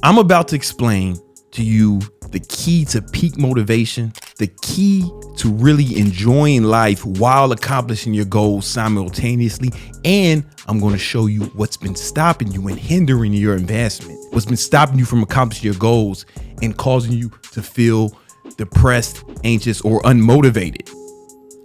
I'm about to explain to you the key to peak motivation, the key to really enjoying life while accomplishing your goals simultaneously. And I'm going to show you what's been stopping you and hindering your advancement, what's been stopping you from accomplishing your goals and causing you to feel depressed, anxious, or unmotivated.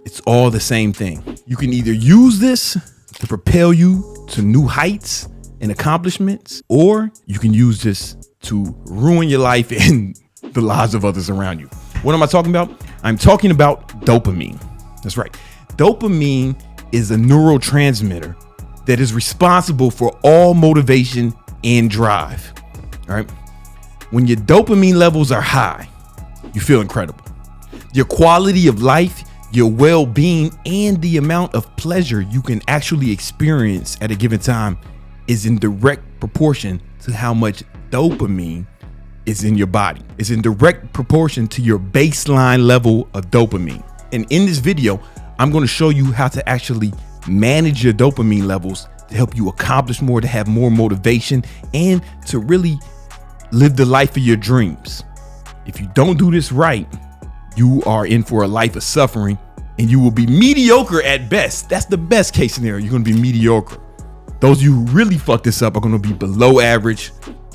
It's all the same thing. You can either use this to propel you to new heights and accomplishments, or you can use this to ruin your life and the lives of others around you. What am I talking about? I'm talking about dopamine. That's right. Dopamine is a neurotransmitter that is responsible for all motivation and drive. All right. When your dopamine levels are high, you feel incredible. Your quality of life, your well-being, and the amount of pleasure you can actually experience at a given time is in direct proportion to how much dopamine is in your body. It's in direct proportion to your baseline level of dopamine. And in this video, I'm going to show you how to actually manage your dopamine levels to help you accomplish more, to have more motivation, and to really live the life of your dreams. If you don't do this right, you are in for a life of suffering and you will be mediocre at best. That's the best case scenario. You're going to be mediocre. Those of you who really fuck this up are going to be below average,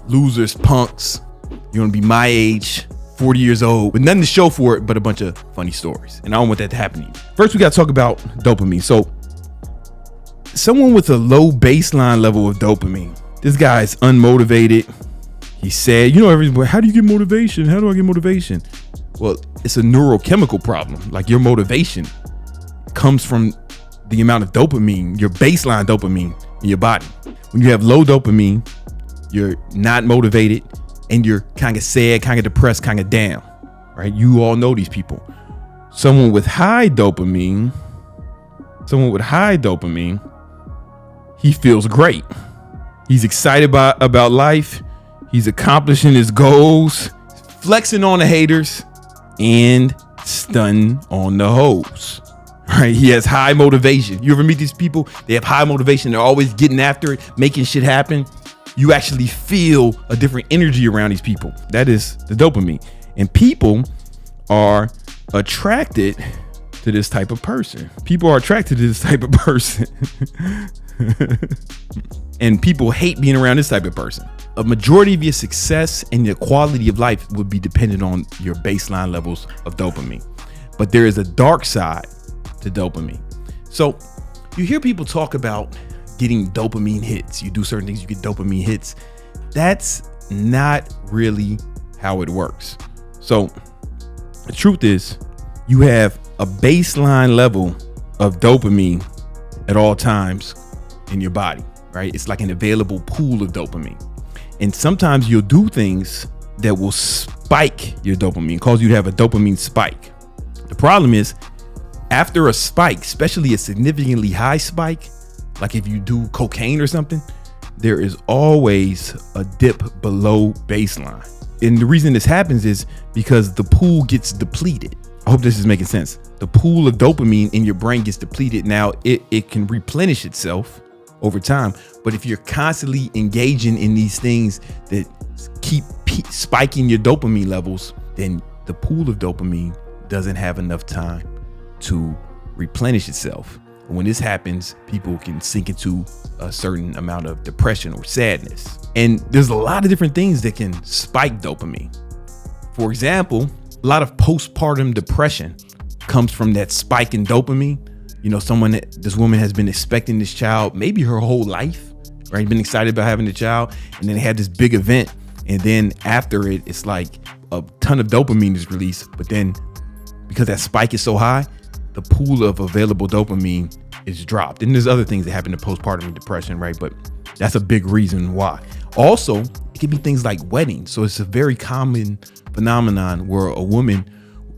losers, punks. You're going to be my age, 40 years old, with nothing to show for it but a bunch of funny stories. And I don't want that to happen to you. First, we got to talk about dopamine. So someone with a low baseline level of dopamine, this guy is unmotivated. He's sad. You know, everybody, how do you get motivation? How do I get motivation? Well, it's a neurochemical problem. Like, your motivation comes from the amount of dopamine, your baseline dopamine in your body. When you have low dopamine, you're not motivated and you're kind of sad, kind of depressed, kind of down, right? You all know these people. Someone with high dopamine, he feels great. He's excited about life. He's accomplishing his goals, flexing on the haters, and stunning on the hoes. Right? He has high motivation. You ever meet these people? They have high motivation. They're always getting after it, making shit happen. You actually feel a different energy around these people. That is the dopamine. And people are attracted to this type of person. And people hate being around this type of person. A majority of your success and your quality of life would be dependent on your baseline levels of dopamine. But there is a dark side to dopamine. So you hear people talk about getting dopamine hits. You do certain things, you get dopamine hits. That's not really how it works. So the truth is, you have a baseline level of dopamine at all times in your body, right? It's like an available pool of dopamine. And sometimes you'll do things that will spike your dopamine, cause you to have a dopamine spike. The problem is, after a spike, especially a significantly high spike, like if you do cocaine or something, there is always a dip below baseline. And the reason this happens is because the pool gets depleted. I hope this is making sense. The pool of dopamine in your brain gets depleted. Now it can replenish itself over time. But if you're constantly engaging in these things that keep spiking your dopamine levels, then the pool of dopamine doesn't have enough time to replenish itself. When this happens, people can sink into a certain amount of depression or sadness. And there's a lot of different things that can spike dopamine. For example, a lot of postpartum depression comes from that spike in dopamine. You know, this woman has been expecting this child maybe her whole life, right? Been excited about having the child, and then they had this big event, and then after it, it's like a ton of dopamine is released. But then because that spike is so high, the pool of available dopamine is dropped. And there's other things that happen to postpartum depression, right? But that's a big reason why. Also, it can be things like weddings. So it's a very common phenomenon where a woman,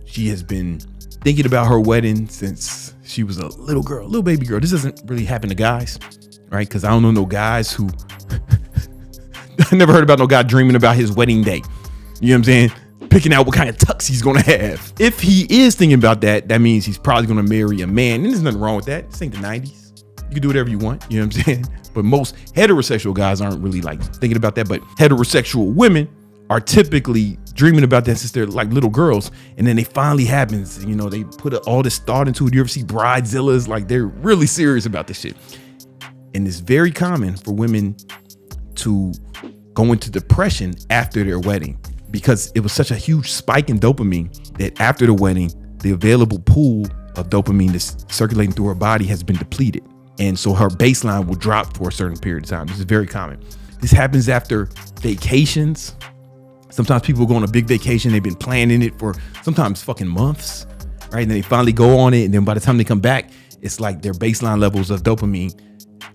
she has been thinking about her wedding since she was a little girl, little baby girl. This doesn't really happen to guys, right? Because I don't know no guys who, I never heard about no guy dreaming about his wedding day. You know what I'm saying? Picking out what kind of tux he's going to have. If he is thinking about that, that means he's probably going to marry a man. And there's nothing wrong with that. This ain't the 90s. You know You can do whatever you want. You know what I'm saying? But most heterosexual guys aren't really like thinking about that. But heterosexual women are typically dreaming about that since they're like little girls. And then it finally happens. You know, they put all this thought into it. You ever see Bridezillas? Like, they're really serious about this shit. And it's very common for women to go into depression after their wedding because it was such a huge spike in dopamine that after the wedding, the available pool of dopamine that's circulating through her body has been depleted. And so her baseline will drop for a certain period of time. This is very common. This happens after vacations. Sometimes people go on a big vacation. They've been planning it for sometimes fucking months, right? And then they finally go on it. And then by the time they come back, it's like their baseline levels of dopamine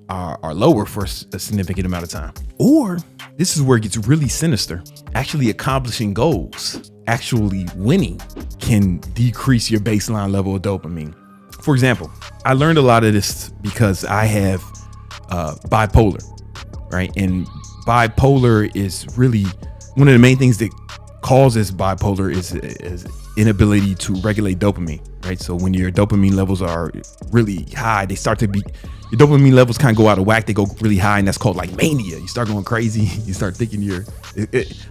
are lower for a significant amount of time. Or this is where it gets really sinister. Actually accomplishing goals, actually winning can decrease your baseline level of dopamine. For example, I learned a lot of this because I have bipolar, right? And bipolar is really one of the main things that causes bipolar is inability to regulate dopamine, right? So when your dopamine levels are really high, they start to be, your dopamine levels kind of go out of whack. They go really high, and that's called like mania. You start going crazy. You start thinking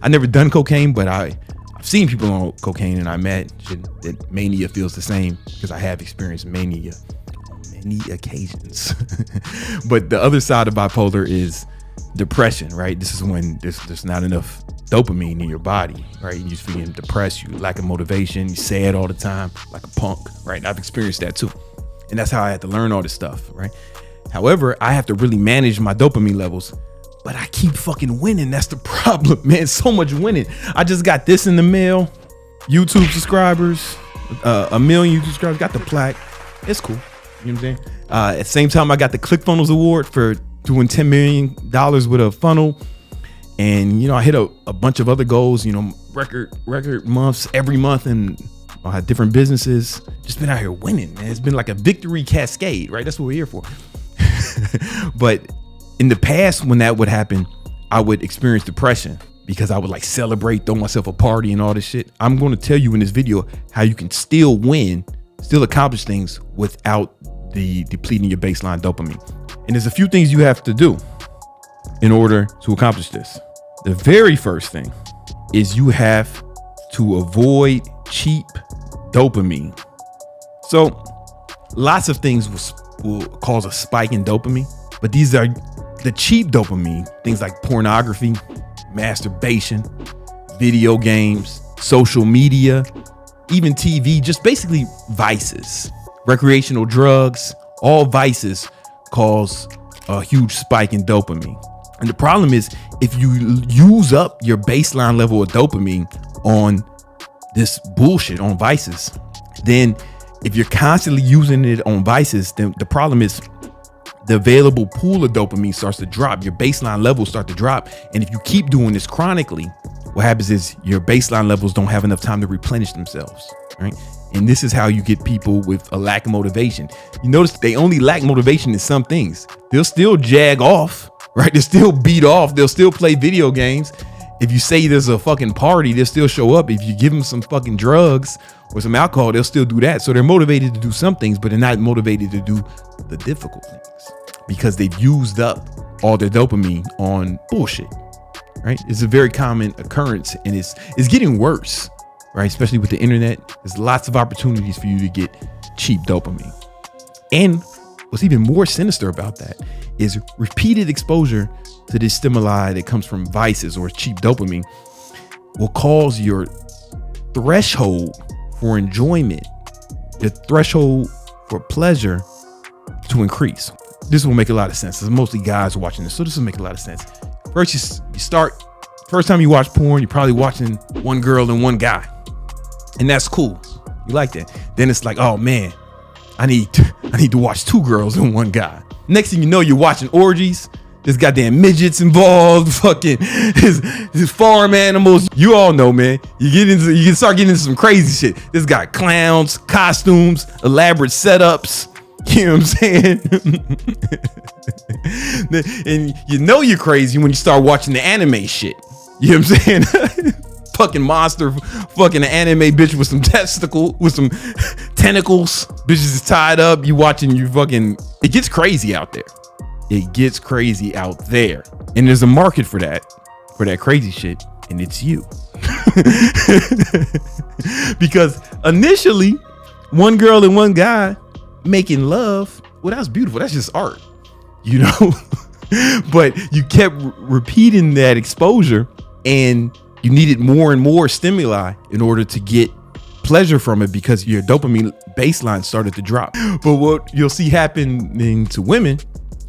I never done cocaine, but I've seen people on cocaine, and I imagine that mania feels the same because I have experienced mania on many occasions. But the other side of bipolar is depression, right? This is when there's not enough dopamine in your body, right? You just feeling depressed, you lack of motivation, you sad all the time, like a punk, right? And I've experienced that too. And that's how I had to learn all this stuff, right? However, I have to really manage my dopamine levels, but I keep fucking winning. That's the problem, man. So much winning. I just got this in the mail. YouTube subscribers, 1 million YouTube subscribers, got the plaque. It's cool. You know what I'm saying? At the same time, I got the ClickFunnels Award for doing $10 million with a funnel. And, you know, I hit a bunch of other goals, you know, record months every month, and I had different businesses. Just been out here winning, man. It's been like a victory cascade, right? That's what we're here for. But in the past, when that would happen, I would experience depression because I would like celebrate, throw myself a party and all this shit. I'm going to tell you in this video how you can still win, still accomplish things without the depleting your baseline dopamine. And there's a few things you have to do in order to accomplish this. The very first thing is you have to avoid cheap dopamine. So lots of things will cause a spike in dopamine, but these are the cheap dopamine, things like pornography, masturbation, video games, social media, even TV, just basically vices, recreational drugs. All vices cause a huge spike in dopamine. And the problem is, if you use up your baseline level of dopamine on this bullshit, on vices, then if you're constantly using it on vices, then the problem is the available pool of dopamine starts to drop. Your baseline levels start to drop. And if you keep doing this chronically, what happens is your baseline levels don't have enough time to replenish themselves, right? And this is how you get people with a lack of motivation. You notice they only lack motivation in some things. They'll still jag off, right? They'll still beat off. They'll still play video games. If you say there's a fucking party, they'll still show up. If you give them some fucking drugs or some alcohol, they'll still do that. So they're motivated to do some things, but they're not motivated to do the difficult things because they've used up all their dopamine on bullshit, right? It's a very common occurrence, and it's getting worse, right? Especially with the internet. There's lots of opportunities for you to get cheap dopamine. And what's even more sinister about that is repeated exposure to this stimuli that comes from vices or cheap dopamine will cause your threshold for enjoyment, the threshold for pleasure to increase. This will make a lot of sense. There's mostly guys watching this, so this will make a lot of sense. First, you start, first time you watch porn, you're probably watching one girl and one guy, and that's cool. You like that. Then it's like, oh man, I need to watch two girls and one guy. Next thing you know, you're watching orgies. There's goddamn midgets involved, fucking his farm animals. You all know, man. You can start getting into some crazy shit. This got clowns, costumes, elaborate setups. You know what I'm saying? And you know you're crazy when you start watching the anime shit. You know what I'm saying? Fucking monster, fucking anime bitch with some tentacles. Bitches is tied up. You watching you fucking. It gets crazy out there. It gets crazy out there. And there's a market for that crazy shit. And it's you. Because initially, one girl and one guy making love, well, that's beautiful. That's just art, you know? But you kept repeating that exposure, and you needed more and more stimuli in order to get pleasure from it, because your dopamine baseline started to drop. But what you'll see happening to women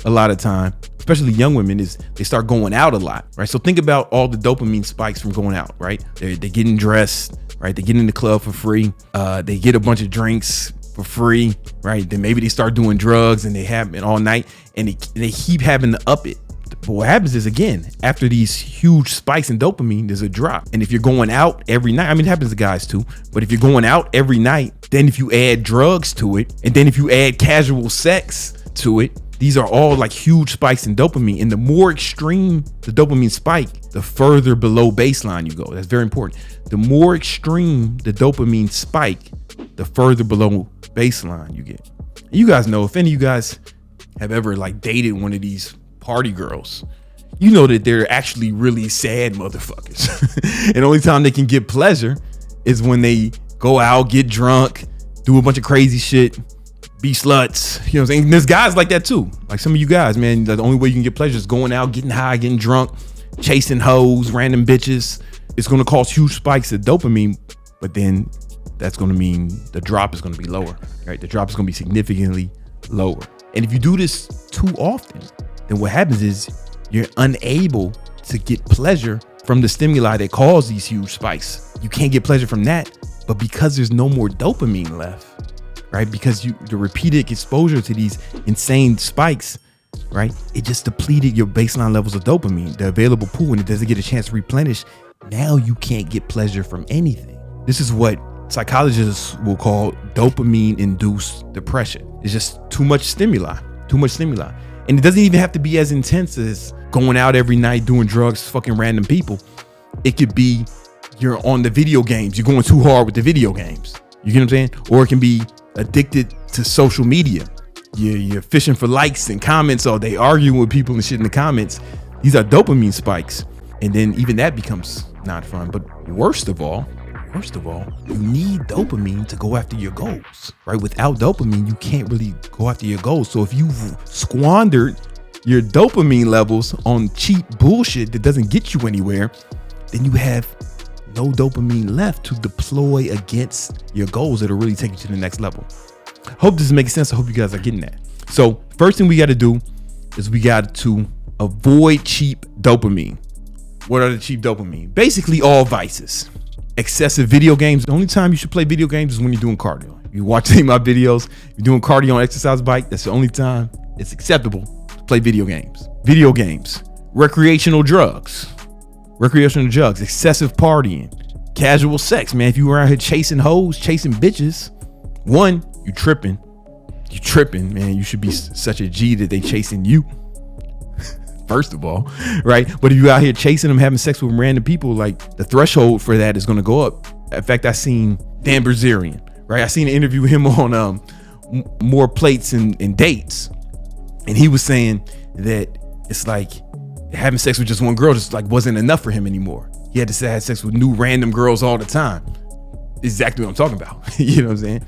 a lot of time, especially young women, is they start going out a lot, right? So think about all the dopamine spikes from going out, right? They're getting dressed, right? They get in the club for free. They get a bunch of drinks for free, right? Then maybe they start doing drugs and they have it all night, and they keep having to up it. But what happens is, again, after these huge spikes in dopamine, there's a drop. And if you're going out every night, I mean, it happens to guys too, but if you're going out every night, then if you add drugs to it, and then if you add casual sex to it, these are all like huge spikes in dopamine. And the more extreme the dopamine spike, the further below baseline you go. That's very important. The more extreme the dopamine spike, the further below baseline you get. And you guys know, if any of you guys have ever like dated one of these party girls, you know that they're actually really sad motherfuckers. And the only time they can get pleasure is when they go out, get drunk, do a bunch of crazy shit, be sluts. You know what I'm saying? And there's guys like that too. Like some of you guys, man, the only way you can get pleasure is going out, getting high, getting drunk, chasing hoes, random bitches. It's going to cause huge spikes of dopamine, but then that's going to mean the drop is going to be lower, right? The drop is going to be significantly lower. And if you do this too often, then what happens is you're unable to get pleasure from the stimuli that cause these huge spikes. You can't get pleasure from that, but because there's no more dopamine left, right? Because the repeated exposure to these insane spikes, right? It just depleted your baseline levels of dopamine, the available pool, and it doesn't get a chance to replenish. Now you can't get pleasure from anything. This is what psychologists will call dopamine-induced depression. It's just too much stimuli. And it doesn't even have to be as intense as going out every night, doing drugs, fucking random people. It could be you're on the video games. You're going too hard with the video games. You get what I'm saying? Or it can be addicted to social media. You're fishing for likes and comments all day, arguing with people and shit in the comments. These are dopamine spikes. And then even that becomes not fun. But worst of all, you need dopamine to go after your goals, right? Without dopamine, you can't really go after your goals. So if you've squandered your dopamine levels on cheap bullshit that doesn't get you anywhere, then you have no dopamine left to deploy against your goals that'll really take you to the next level. Hope this is making sense. I hope you guys are getting that. So first thing we got to do is we got to avoid cheap dopamine. What are the cheap dopamine? Basically all vices. Excessive video games. The only time you should play video games is when you're doing cardio. You watch any of my videos, you're doing cardio on exercise bike. That's the only time it's acceptable to play video games. Video games, recreational drugs, excessive partying, casual sex. Man, if you were out here chasing hoes, chasing bitches, one, you tripping, man. You should be such a G that they chasing you. First of all, right? But if you out here chasing them, having sex with random people, like the threshold for that is going to go up. In fact, I seen Dan Bilzerian, right? I seen an interview with him on More Plates and Dates. And he was saying that it's like having sex with just one girl just like wasn't enough for him anymore. He had to have sex with new random girls all the time. Exactly what I'm talking about. You know what I'm saying?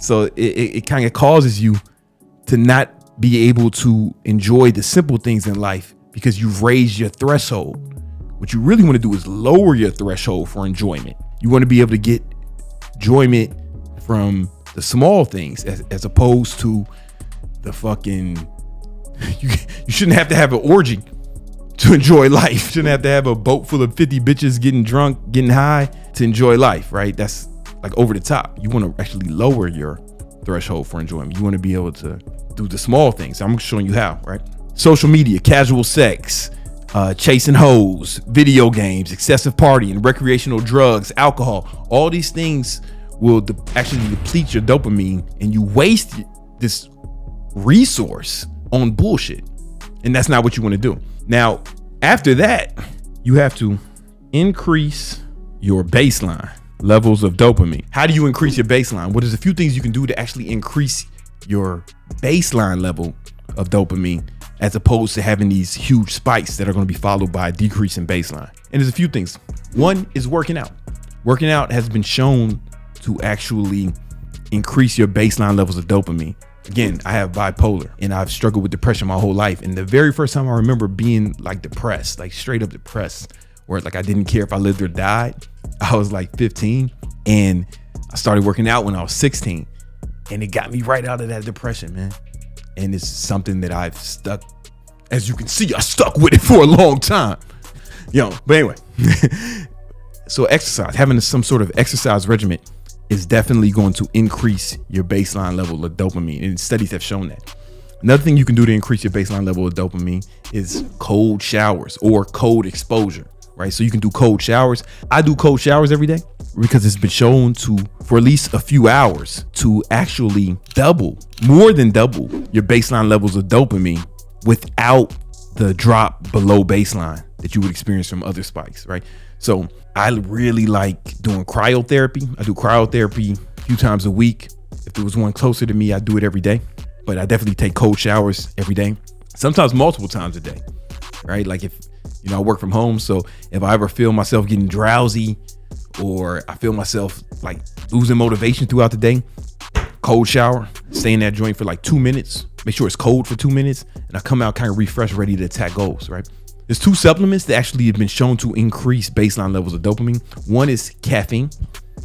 So it kind of causes you to not be able to enjoy the simple things in life because you've raised your threshold. What you really want to do is lower your threshold for enjoyment. You want to be able to get enjoyment from the small things as opposed to the fucking, you shouldn't have to have an orgy to enjoy life. You shouldn't have to have a boat full of 50 bitches getting drunk, getting high to enjoy life, right? That's like over the top. You want to actually lower your threshold for enjoyment. You want to be able to do the small things. I'm showing you how, right? Social media, casual sex, chasing hoes, video games, excessive partying, recreational drugs, alcohol. All these things will actually deplete your dopamine, and you waste this resource on bullshit. And that's not what you want to do. Now, after that, you have to increase your baseline. levels of dopamine. How do you increase your baseline? Well, there's a few things you can do to actually increase your baseline level of dopamine, as opposed to having these huge spikes that are going to be followed by a decrease in baseline. And there's a few things. One is working out. Working out has been shown to actually increase your baseline levels of dopamine. Again, I have bipolar and I've struggled with depression my whole life. And the very first time I remember being like depressed, like straight up depressed, where like I didn't care if I lived or died, I was like 15, and I started working out when I was 16, and it got me right out of that depression, man. And it's something that I've stuck, as you can see, I stuck with it for a long time. But anyway, so exercise, having some sort of exercise regimen is definitely going to increase your baseline level of dopamine, and studies have shown that. Another thing you can do to increase your baseline level of dopamine is cold showers or cold exposure, right? So you can do cold showers. I do cold showers every day because it's been shown to, for at least a few hours, to actually more than double your baseline levels of dopamine without the drop below baseline that you would experience from other spikes, right? So I really like doing cryotherapy. I do cryotherapy a few times a week. If there was one closer to me, I'd do it every day. But I definitely take cold showers every day, sometimes multiple times a day, right? Like if, I work from home. So if I ever feel myself getting drowsy, or I feel myself like losing motivation throughout the day, cold shower, stay in that joint for like 2 minutes, make sure it's cold for 2 minutes, and I come out kind of refreshed, ready to attack goals, right? There's 2 supplements that actually have been shown to increase baseline levels of dopamine. One is caffeine.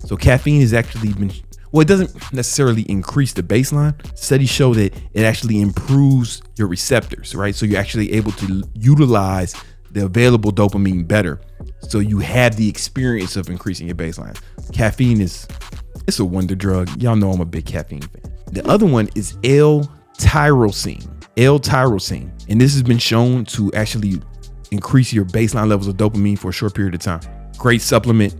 So caffeine has actually been, it doesn't necessarily increase the baseline. Studies show that it actually improves your receptors, right? So you're actually able to utilize the available dopamine better. So you have the experience of increasing your baseline. Caffeine it's a wonder drug. Y'all know I'm a big caffeine fan. The other one is L-tyrosine. L-tyrosine. And this has been shown to actually increase your baseline levels of dopamine for a short period of time. Great supplement.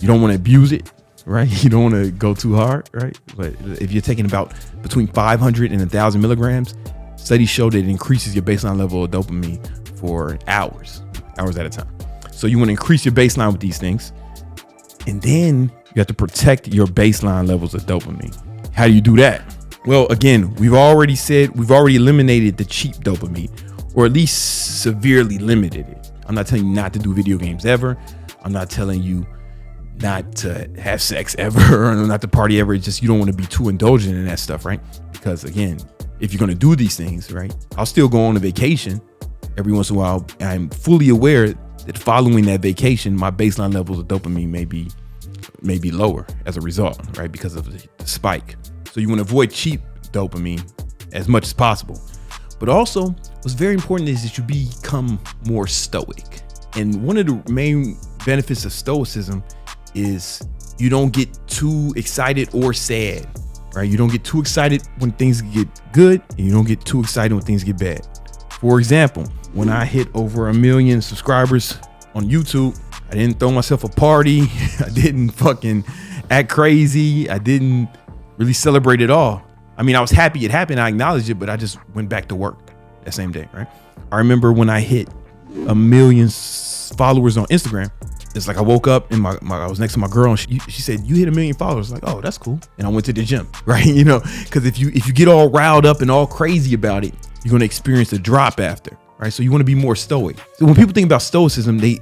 You don't want to abuse it, right? You don't want to go too hard, right? But if you're taking about between 500 and 1,000 milligrams, studies show that it increases your baseline level of dopamine for hours at a time. So you want to increase your baseline with these things. And then you have to protect your baseline levels of dopamine. How do you do that? Well, again, we've already eliminated the cheap dopamine, or at least severely limited it. I'm not telling you not to do video games ever. I'm not telling you not to have sex ever, or not to party ever. It's just you don't want to be too indulgent in that stuff, right? Because again, if you're going to do these things, right, I'll still go on a vacation every once in a while. I'm fully aware that following that vacation, my baseline levels of dopamine may be lower as a result, right? Because of the spike. So you want to avoid cheap dopamine as much as possible. But also, what's very important is that you become more stoic. And one of the main benefits of Stoicism is you don't get too excited or sad, right? You don't get too excited when things get good, and you don't get too excited when things get bad. For example, when I hit over 1 million subscribers on YouTube, I didn't throw myself a party. I didn't fucking act crazy. I didn't really celebrate at all. I mean, I was happy it happened. I acknowledged it, but I just went back to work that same day, right? I remember when I hit 1 million followers on Instagram, it's like I woke up and I was next to my girl, and she said, "You hit 1 million followers." Like, oh, that's cool. And I went to the gym, right? Because if you get all riled up and all crazy about it, you're going to experience a drop after, right? So you want to be more stoic. So when people think about Stoicism, they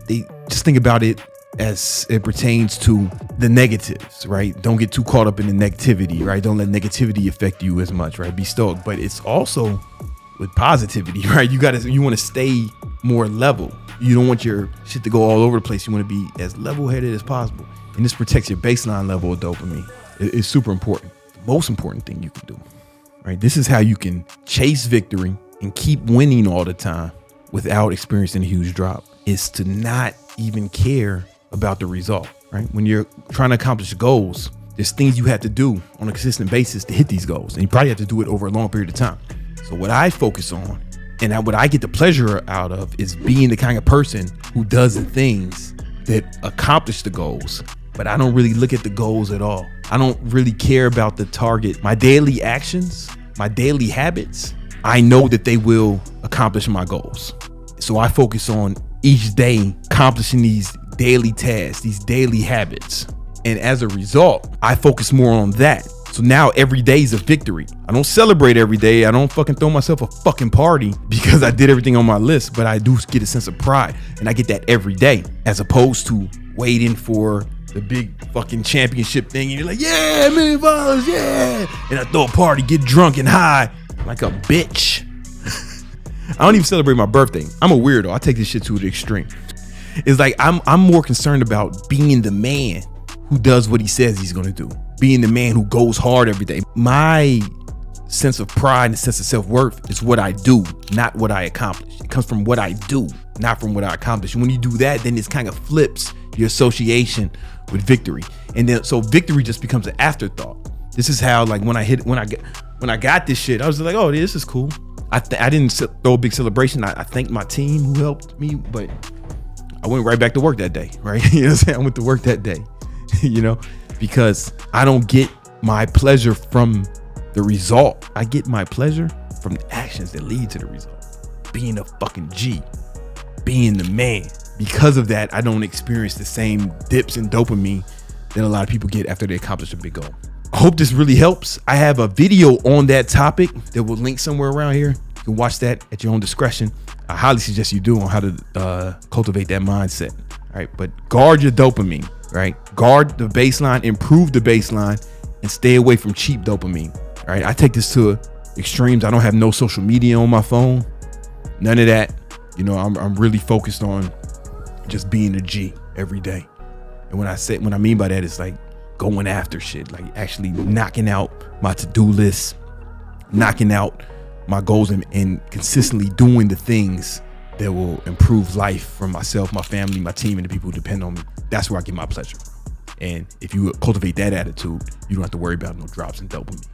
just think about it as it pertains to the negatives, right? Don't get too caught up in the negativity, right? Don't let negativity affect you as much, right? Be stoic. But it's also with positivity, right? You want to stay more level. You don't want your shit to go all over the place. You want to be as level-headed as possible. And this protects your baseline level of dopamine. It's super important. The most important thing you can do, right? This is how you can chase victory and keep winning all the time without experiencing a huge drop, is to not even care about the result, right? When you're trying to accomplish goals, there's things you have to do on a consistent basis to hit these goals. And you probably have to do it over a long period of time. So what I focus on, and what I get the pleasure out of, is being the kind of person who does the things that accomplish the goals. But I don't really look at the goals at all. I don't really care about the target. My daily actions, my daily habits, I know that they will accomplish my goals. So I focus on each day accomplishing these daily tasks, these daily habits. And as a result, I focus more on that. So now every day is a victory. I don't celebrate every day. I don't fucking throw myself a fucking party because I did everything on my list, but I do get a sense of pride, and I get that every day, as opposed to waiting for the big fucking championship thing. And you're like, yeah, $1 million, yeah. And I throw a party, get drunk and high like a bitch. I don't even celebrate my birthday. I'm a weirdo. I take this shit to the extreme. It's like I'm more concerned about being the man who does what he says he's gonna do, being the man who goes hard every day. My sense of pride and sense of self-worth is what I do, not what I accomplish. It comes from what I do, not from what I accomplish. And when you do that, then it kind of flips your association with victory. And then so victory just becomes an afterthought. This is how, like, when I got this shit, I was like, oh, this is cool. I didn't throw a big celebration. I thanked my team who helped me, but I went right back to work that day, right? You know what I'm saying? I went to work that day, you know, because I don't get my pleasure from the result. I get my pleasure from the actions that lead to the result. Being a fucking G, being the man. Because of that, I don't experience the same dips in dopamine that a lot of people get after they accomplish a big goal. I hope this really helps. I have a video on that topic that will link somewhere around here. You can watch that at your own discretion. I highly suggest you do, on how to cultivate that mindset. All right, but guard your dopamine, right? Guard the baseline, improve the baseline, and stay away from cheap dopamine. All right, I take this to extremes. I don't have no social media on my phone, none of that. You know, I'm really focused on just being a G every day. And when I mean by that, it's like going after shit, like actually knocking out my to-do list, knocking out my goals, and consistently doing the things that will improve life for myself, my family, my team, and the people who depend on me. That's where I get my pleasure. And if you cultivate that attitude, you don't have to worry about no drops in dopamine.